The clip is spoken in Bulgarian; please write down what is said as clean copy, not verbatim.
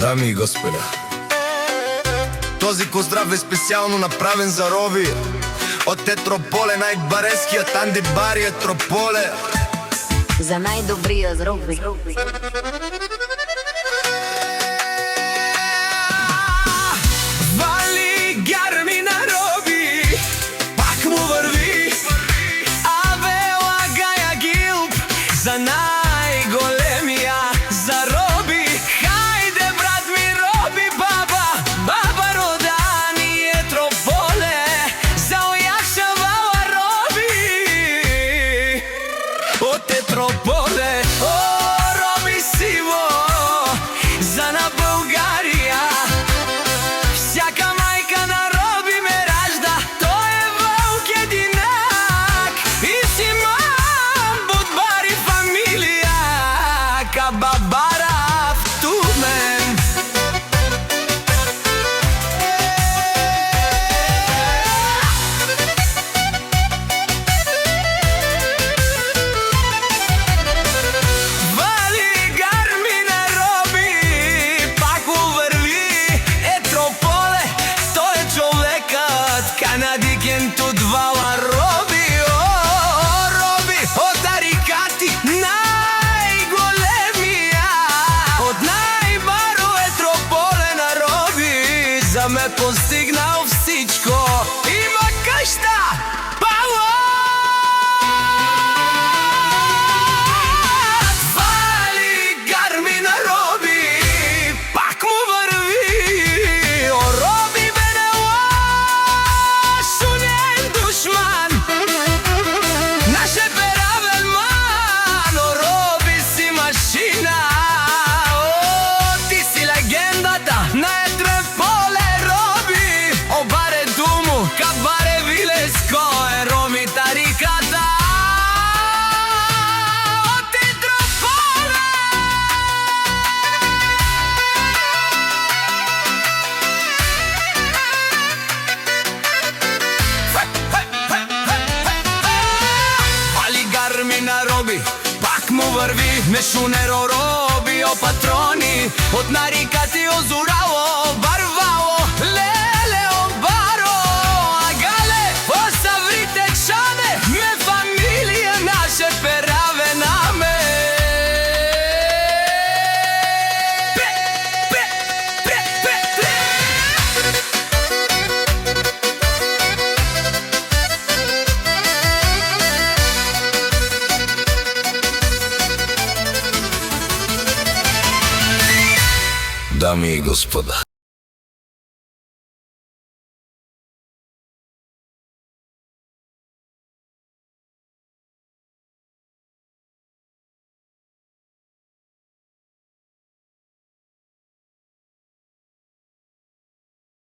Дами и господа, този поздрав е специално направен за Роби от Етрополе, най-бареският Анди Бари Етрополе. За най-добрия с Роби. Вали гарми на Роби, пак му върви. Абе лагая гилб за най-големия, за Роби. Хайде брат ми Роби, баба родани Етрополе, заояшавала Роби от Етрополе. О, Роби сиво, за на България. Всяка майка на Роби ме ражда, той е вълк единак. И си мам Будбари фамилия, Кабабара в Тумен. Вали гарми на Роби, пак му върви. Етрополе, той е човекът, канадикен Тудвала Роби. О, Роби от Арикати, най-големия, от най-баро Етрополе на Роби. За ме постигнал всичко, има къща, вали гарми на Роби, пак му върви. О, Роби бе не лош, унен душман, наш е перавен ман. О, Роби си машина, о, ти си легендата на Етрополе, Роби. О, баре Думу, кабаре Вилеско, е Роми тариката от Етрополе. Вали гарми на Роби, пак му върви. Мешунеро Роби, о патрони, от Нарикати озурало, барвало, леле о баро, агале, о саврите чане, ме фамилия наше пераве наме. Дами и господа,